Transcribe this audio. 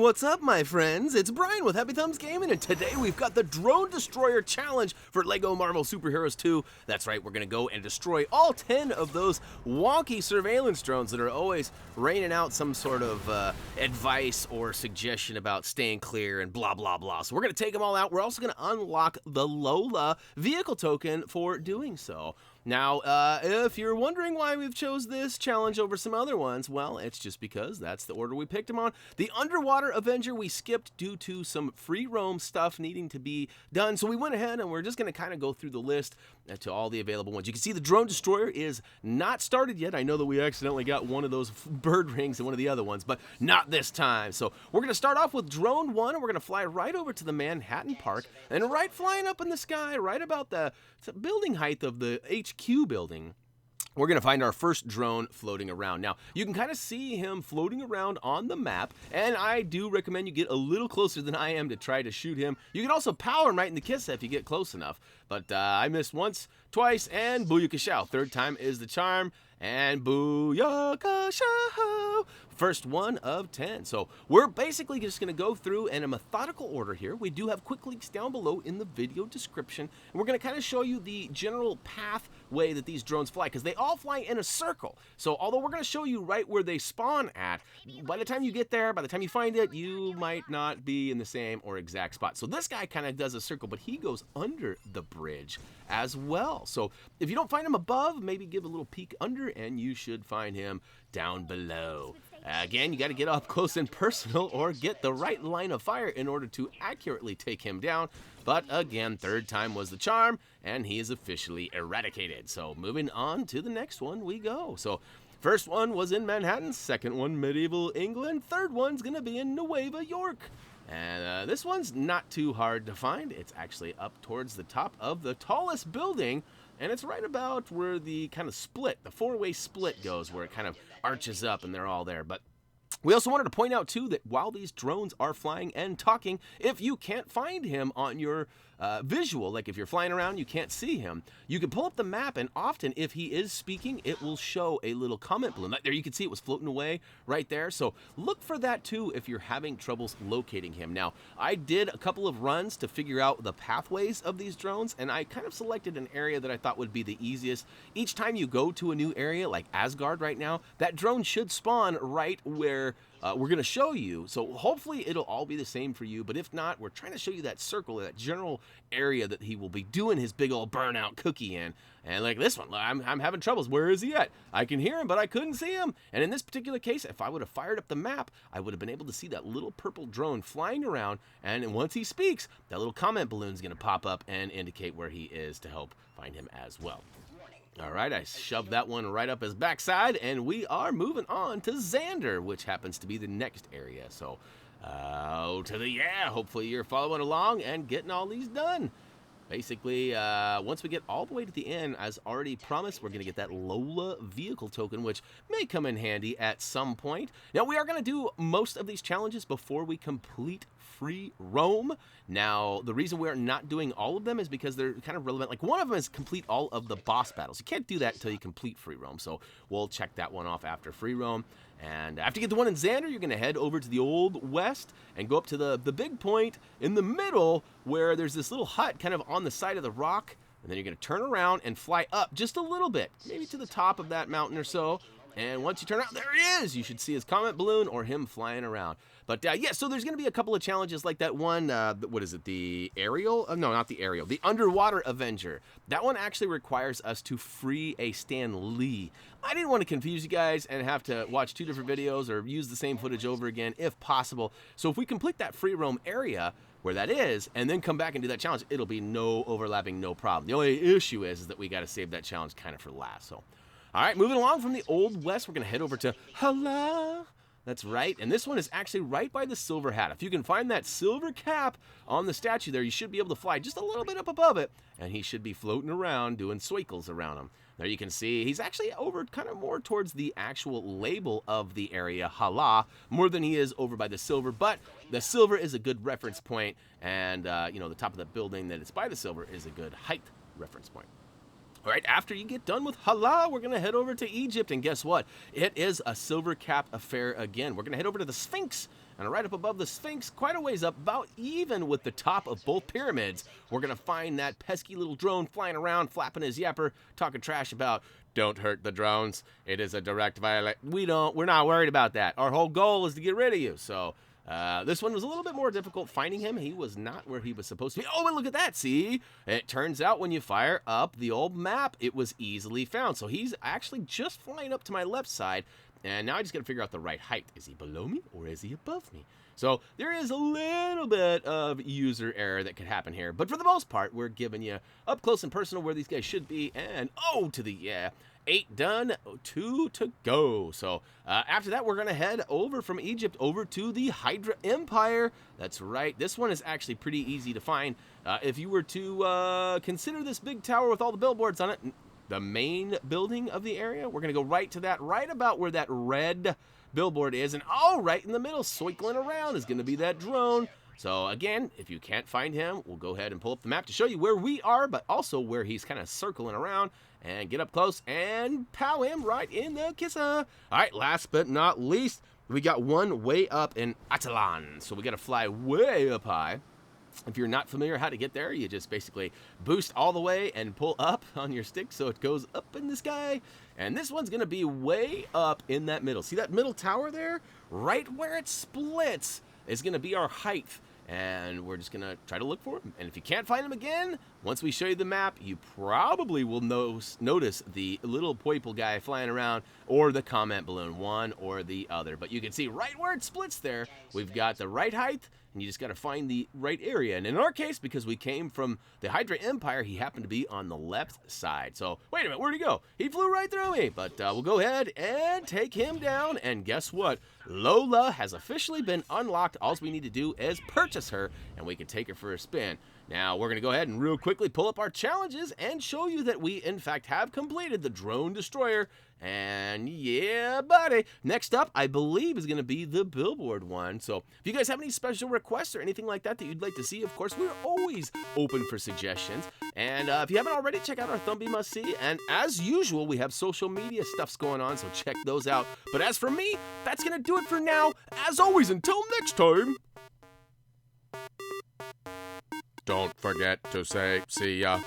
what's up, my friends? It's Brian with HappyThumbsGaming, and today we've got the Drone Destroyer Challenge for LEGO Marvel Superheroes 2. That's right, we're going to go and destroy all 10 of those wonky surveillance drones that are always raining out some sort of advice or suggestion about staying clear and blah, blah, blah. So we're going to take them all out. We're also going to unlock the Lola Vehicle Token for doing so. Now, if you're wondering why we've chose this challenge over some other ones, well, it's just because that's the order we picked them on. The Underwater Avenger we skipped due to some free roam stuff needing to be done, so we went ahead and we're just going to kind of go through the list to all the available ones. You can see the Drone Destroyer is not started yet. I know that we accidentally got one of those bird rings and one of the other ones, but not this time. So we're going to start off with Drone 1, and we're going to fly right over to the Manhattan Park, and right flying up in the sky, right about the building height of the HQ building, we're going to find our first drone floating around. Now, you can kind of see him floating around on the map, and I do recommend you get a little closer than I am to try to shoot him. You can also power him right in the kiss if you get close enough, but I missed once, twice, and booyakashow. Third time is the charm, and booyakashow. First one of 10. So we're basically just going to go through in a methodical order here. We do have quick links down below in the video description, and we're going to kind of show you the general pathway that these drones fly, because they all fly in a circle. So although we're going to show you right where they spawn at, by the time you get there, by the time you find it, you might not be in the same or exact spot. So this guy kind of does a circle, but he goes under the bridge as well. So if you don't find him above, maybe give a little peek under, and you should find him down below. Again, you got to get up close and personal or get the right line of fire in order to accurately take him down. But again, third time was the charm, and he is officially eradicated. So moving on to the next one we go. So first one was in Manhattan, second one medieval England, third one's going to be in Nueva York. And this one's not too hard to find. It's actually up towards the top of the tallest building, and it's right about where the kind of split, the four-way split goes, where it kind of arches up and they're all there. But we also wanted to point out, too, that while these drones are flying and talking, if you can't find him on your visual, like if you're flying around, you can't see him, you can pull up the map, and often if he is speaking, it will show a little comment balloon. There you can see it was floating away right there. So look for that, too, if you're having troubles locating him. Now, I did a couple of runs to figure out the pathways of these drones, and I kind of selected an area that I thought would be the easiest. Each time you go to a new area, like Asgard right now, that drone should spawn right where we're going to show you. So hopefully it'll all be the same for you, but if not, we're trying to show you that circle, that general area that he will be doing his big old burnout cookie in. And like this one, I'm having troubles. Where is he at? I can hear him, but I couldn't see him. And in this particular case, if I would have fired up the map, I would have been able to see that little purple drone flying around, and once he speaks, that little comment balloon is going to pop up and indicate where he is to help find him as well. All right, I shoved that one right up his backside, and we are moving on to Xander, which happens to be the next area. So, hopefully you're following along and getting all these done. Basically, once we get all the way to the end, as already promised, we're going to get that Lola Vehicle Token, which may come in handy at some point. Now, we are going to do most of these challenges before we complete free roam. Now, the reason we're not doing all of them is because they're kind of relevant. Like, one of them is complete all of the boss battles. You can't do that until you complete free roam, so we'll check that one off after free roam. And after you get the one in Xander, you're going to head over to the Old West and go up to the big point in the middle where there's this little hut kind of on the side of the rock. And then you're going to turn around and fly up just a little bit, maybe to the top of that mountain or so. And once you turn out, there he is. You should see his comet balloon or him flying around. But yeah, so there's going to be a couple of challenges like that one, what is it, the aerial? No, not the aerial, the Underwater Avenger. That one actually requires us to free a Stan Lee. I didn't want to confuse you guys and have to watch two different videos or use the same footage over again if possible. So if we complete that free roam area where that is, and then come back and do that challenge, it'll be no overlapping, no problem. The only issue is that we got to save that challenge kind of for last. So, all right, moving along from the Old West, we're going to head over to Hala. That's right, and this one is actually right by the silver hat. If you can find that silver cap on the statue there, you should be able to fly just a little bit up above it, and he should be floating around doing swirls around him. There you can see he's actually over kind of more towards the actual label of the area, Hala, more than he is over by the silver, but the silver is a good reference point, and the top of the building that it's by the silver is a good height reference point. All right, after you get done with Hala, we're going to head over to Egypt, and guess what? It is a silver cap affair again. We're going to head over to the Sphinx, and right up above the Sphinx, quite a ways up, about even with the top of both pyramids, we're going to find that pesky little drone flying around, flapping his yapper, talking trash about, don't hurt the drones, it is a direct violation. We're not worried about that. Our whole goal is to get rid of you. So this one was a little bit more difficult finding him. He was not where he was supposed to be. Oh, and look at that, see? It turns out when you fire up the old map, it was easily found. So he's actually just flying up to my left side, and now I just got to figure out the right height. Is he below me or is he above me? So there is a little bit of user error that could happen here, but for the most part, we're giving you up close and personal where these guys should be, and to the 8 done, 2 to go. So after that, we're going to head over from Egypt over to the Hydra Empire. That's right. This one is actually pretty easy to find. If you were to consider this big tower with all the billboards on it, the main building of the area, we're going to go right to that, right about where that red billboard is, and right in the middle, circling around, is going to be that drone. So again, if you can't find him, we'll go ahead and pull up the map to show you where we are, but also where he's kind of circling around, and get up close and pow him right in the kissa. All right, last but not least, we got one way up in Atalan, so we got to fly way up high. If you're not familiar how to get there, you just basically boost all the way and pull up on your stick so it goes up in the sky. And this one's going to be way up in that middle. See that middle tower there? Right where it splits is going to be our height. And we're just going to try to look for him. And if you can't find him again, once we show you the map, you probably will notice the little purple guy flying around, or the comment balloon, one or the other. But you can see right where it splits there, we've got the right height, and you just got to find the right area. And in our case, because we came from the Hydra Empire, he happened to be on the left side. So, wait a minute, where'd he go? He flew right through me. But we'll go ahead and take him down. And guess what? Lola has officially been unlocked. All we need to do is purchase her, and we can take her for a spin. Now, we're going to go ahead and real quickly pull up our challenges and show you that we, in fact, have completed the Drone Destroyer. And yeah, buddy. Next up, I believe, is going to be the billboard one. So if you guys have any special requests or anything like that that you'd like to see, of course, we're always open for suggestions. And if you haven't already, check out our Thumbie Must See. And as usual, we have social media stuffs going on, so check those out. But as for me, that's going to do it for now. As always, until next time, don't forget to say see ya.